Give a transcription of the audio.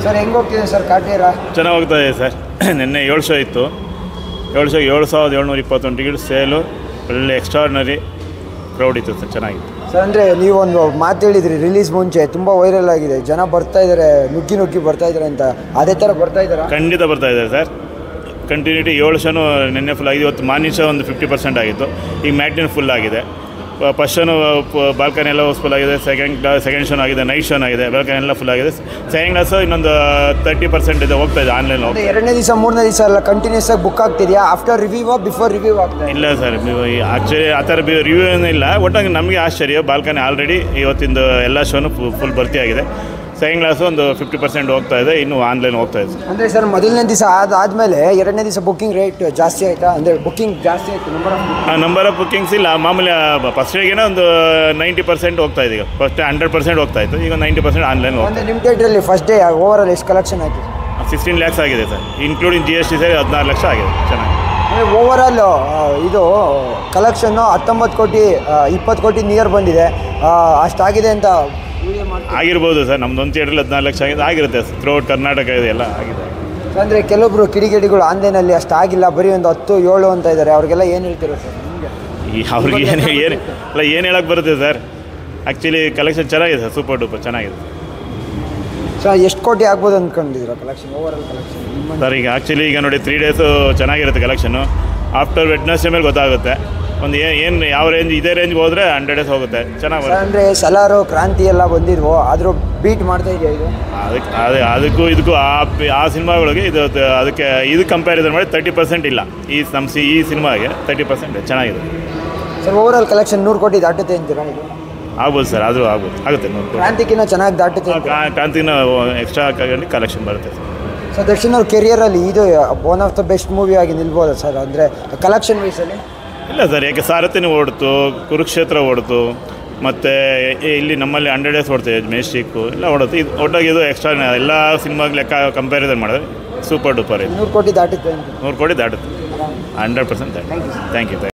Sir ಹೆಂಗೆ ಹೋಗ್ತಿದೆ sir Kaatera? ಚೆನ್ನಾಗಿ ಹೋಗ್ತಾ ಇದೆ ಸರ್. ನಿನ್ನೆ 7 ಶೋ ಇತ್ತು. 7 ಶೋ 7721 ಟಿಕೆಟ್ ಸೇಲು. ಒಳ್ಳೆ ಎಕ್ಸ್ಟ್ರಾರ್ನರಿ ಕ್ರೌಡ್ ಇತ್ತು ಸರ್, ಚೆನ್ನಾಗಿತ್ತು ಸರ್. ಅಂದರೆ ನೀವೊಂದು ಮಾತು ಹೇಳಿದ್ರಿ ರಿಲೀಸ್ ಮುಂಚೆ ತುಂಬ ವೈರಲ್ ಆಗಿದೆ, ಜನ ಬರ್ತಾ ಇದ್ದಾರೆ, ನುಗ್ಗಿ ಬರ್ತಾ ಇದ್ದಾರೆ ಅಂತ. ಅದೇ ಥರ ಬರ್ತಾ ಇದ್ದಾರೆ? ಖಂಡಿತ ಬರ್ತಾ ಇದ್ದಾರೆ ಸರ್. ಕಂಟಿನ್ಯೂಟಿ 7 ಶೋನು ನಿನ್ನೆ ಫುಲ್ ಆಗಿದೆ. ಇವತ್ತು ಮಾರ್ನಿಂಗ್ ಶೋ ಒಂದು 50% ಆಗಿತ್ತು. ಈಗ ಮ್ಯಾಟ್ನಿನ್ ಫುಲ್ ಆಗಿದೆ. ಫಸ್ಟ್ ಶೋನು ಬಾಲ್ಕನಿ ಎಲ್ಲ ಫುಲ್ ಆಗಿದೆ. ಸೆಕೆಂಡ್ ಶೋನ್ ಆಗಿದೆ, ನೈಟ್ ಶೋನ್ ಆಗಿದೆ, ಬಾಲ್ಕನಿ ಎಲ್ಲ ಫುಲ್ ಆಗಿದೆ. ಸೆಕೆಂಡ್ ಕ್ಲಾಸು ಇನ್ನೊಂದು 30% ಇದೆ, ಹೋಗ್ತಾ ಇದೆ ಆನ್ಲೈನ್. ಎರಡನೇ ದಿವಸ ಮೂರನೇ ದಿವಸ ಎಲ್ಲ ಕಂಟಿನ್ಯೂಸ್ ಆಗಿ ಬುಕ್ ಆಗ್ತಿದೆಯಾ? ಆಫ್ಟರ್ ರಿವ್ಯೂ ಬಿಫೋರ್ ರಿವ್ಯೂ ಆಗ್ತದೆ? ಇಲ್ಲ ಸರ್, ಆ್ಯಕ್ಚುಲಿ ಆ ಥರ ರಿವ್ಯೂ ಏನೂ ಇಲ್ಲ. ಒಟ್ಟಾಗಿ ನಮಗೆ ಆಶ್ಚರ್ಯ, ಬಾಲ್ಕನಿ ಆಲ್ರೆಡಿ ಇವತ್ತಿಂದು ಎಲ್ಲ ಶೋನು ಫುಲ್ ಭರ್ತಿ ಆಗಿದೆ. ಸೆಕೆಂಡ್ ಕ್ಲಾಸು ಒಂದು 50% ಹೋಗ್ತಾ ಇದೆ, ಇನ್ನೂ ಆನ್ಲೈನ್ ಹೋಗ್ತಾ ಇದೆ. ಅಂದರೆ ಸರ್ ಮೊದಲನೇ ದಿವಸ ಆದಮೇಲೆ ಎರಡನೇ ದಿವಸ ಬುಕ್ಕಿಂಗ್ ರೇಟ್ ಜಾಸ್ತಿ ಆಯಿತಾ? ಅಂದರೆ ಬುಕ್ಕಿಂಗ್ ಜಾಸ್ತಿ ಆಯಿತು? ನಂಬರ್ ಆಫ್ ಬುಕ್ಕಿಂಗ್ಸ್ ಇಲ್ಲ. ಮಾಮೂಲಿ ಫಸ್ಟ್ ಡೇಗೆ ಒಂದು 90% ಹೋಗ್ತಾ ಇದೆ. ಈಗ ಫಸ್ಟ್ 100% ಹೋಗ್ತಾ ಇತ್ತು, ಈಗ 90% ಆನ್ಲೈನ್ ಹೋಗ್ತಾ. ನಿಮ್ಮ ಥಿಯೇಟ್ರಲ್ಲಿ ಫಸ್ಟ್ ಡೇ ಓವರ್ ಆಲ್ ಎಷ್ಟು ಕಲೆಕ್ಷನ್ ಆಯಿತು? 16 lakhs ಆಗಿದೆ ಸರ್, ಇನ್ಕ್ಲೂಡಿಂಗ್ GST ಸೇರಿ 16 ಲಕ್ಷ ಆಗಿದೆ. ಚೆನ್ನಾಗಿ ಓವರ್ ಆಲ್ ಇದು ಕಲೆಕ್ಷನ್ನು 19 ಕೋಟಿ 20 ಕೋಟಿ ನಿಯರ್ ಬಂದಿದೆ. ಅಷ್ಟಾಗಿದೆ ಅಂತ ಆಗಿರ್ಬೋದು ಸರ್. ನಮ್ದೊಂದು ಥಿಯೇಟ್ರಲ್ಲಿ 14 ಲಕ್ಷ ಆಗಿದೆ, ಆಗಿರುತ್ತೆ ಥ್ರೂಔಟ್ ಕರ್ನಾಟಕ ಇದೆಲ್ಲ ಆಗಿದೆ. ಅಂದರೆ ಕೆಲವೊಬ್ಬರು ಕಿಡಿಗೇಡಿಗಳು ಆನ್ಲೈನಲ್ಲಿ ಅಷ್ಟು ಆಗಿಲ್ಲ, ಬರೀ ಒಂದು 10, 7 ಅಂತ ಇದ್ದಾರೆ. ಅವ್ರಿಗೆಲ್ಲ ಏನು ಹೇಳ್ತೀರಾ ಸರ್? ಅವ್ರಿಗೆ ಏನು ಹೇಳಕ್ಕೆ ಬರುತ್ತೆ ಸರ್. ಆ್ಯಕ್ಚುಲಿ ಕಲೆಕ್ಷನ್ ಚೆನ್ನಾಗಿದೆ ಸರ್, ಸೂಪರ್ ಡೂಪರ್ ಚೆನ್ನಾಗಿದೆ ಸರ್. ಎಷ್ಟು ಕೋಟಿ ಆಗ್ಬೋದು ಅಂದ್ಕೊಂಡಿದ್ದೀರಾ collection, over all collection sir? ಈಗ ಆ್ಯಕ್ಚುಲಿ ಈಗ ನೋಡಿ 3 ಡೇಸು ಚೆನ್ನಾಗಿರುತ್ತೆ ಕಲೆಕ್ಷನ್ನು. ಆಫ್ಟರ್ ವೆಡ್ನೆಸ್ಡೇ ಮೇಲೆ ಗೊತ್ತಾಗುತ್ತೆ ಒಂದು ಏನು ಯಾವ ರೇಂಜ್. ಇದೇ ರೇಂಜ್ಗೆ ಹೋದರೆ 100 days ಹೋಗುತ್ತೆ, ಚೆನ್ನಾಗಿ ಬರುತ್ತೆ. ಅಂದರೆ ಸಲಾರು ಕ್ರಾಂತಿ ಎಲ್ಲ ಬಂದಿದ್ವು, ಆದರೂ ಬೀಟ್ ಮಾಡ್ತಾ ಇದೆಯಾ ಇದು? ಅದಕ್ಕೂ ಇದಕ್ಕೂ ಆ ಸಿನಿಮಾಗಳಿಗೆ ಅದಕ್ಕೆ ಕಂಪ್ಯಾರಿಸನ್ ಮಾಡಿ 30% ಇಲ್ಲ. ಈ ಸಿನಿಮಾಗೆ 30% ಚೆನ್ನಾಗಿದೆ ಸರ್. ಓವರ್ ಆಲ್ ಕಲೆಕ್ಷನ್ 100 ಕೋಟಿ ದಾಟುತ್ತೆ ಅಂತೀರಾ? ಇದು ಆಗ್ಬೋದು ಸರ್, ಆದರೂ ಆಗುತ್ತೆ 100 ಕೋಟಿ. ಕ್ರಾಂತಿಗಿನ್ನ ಚೆನ್ನಾಗಿ ದಾಟುತ್ತೆ? ಕ್ರಾಂತಿನ ಎಕ್ಸ್ಟ್ರಾ ಕಲೆಕ್ಷನ್ ಬರುತ್ತೆ ಸರ್. ದರ್ಶನ್ ಅವ್ರ ಕೆರಿಯರಲ್ಲಿ ಇದು one of the best movie ಆಗಿ ನಿಲ್ಬೋದಾ ಸರ್, ಅಂದರೆ ಕಲೆಕ್ಷನ್ ವೈಸಲ್ಲಿ? ಇಲ್ಲ ಸರ್, ಯಾಕೆ ಸಾರಥಿನೂ ಓಡ್ತು, ಕುರುಕ್ಷೇತ್ರ ಓಡ್ತು, ಮತ್ತು ಇಲ್ಲಿ ನಮ್ಮಲ್ಲಿ 100 days ಓಡ್ತದೆ, ಮೆಜೆಸ್ಟಿಕ್ಕು ಎಲ್ಲ ಓಡುತ್ತೆ. ಇದು ಒಟ್ಟಾಗಿ ಇದು ಎಕ್ಸ್ಟ್ರಾ ಎಲ್ಲ ಸಿನಿಮಾಗೆ ಲೆಕ್ಕ ಕಂಪ್ಯಾರಿಸನ್ ಮಾಡಿದ್ರೆ ಸೂಪರ್ ಡೂಪರ್ ಇದೆ. 100 ಕೋಟಿ ದಾಟುತ್ತೆ? 100 ಕೋಟಿ ದಾಟುತ್ತೆ, 100% ದಾಟುತ್ತೆ. Thank you.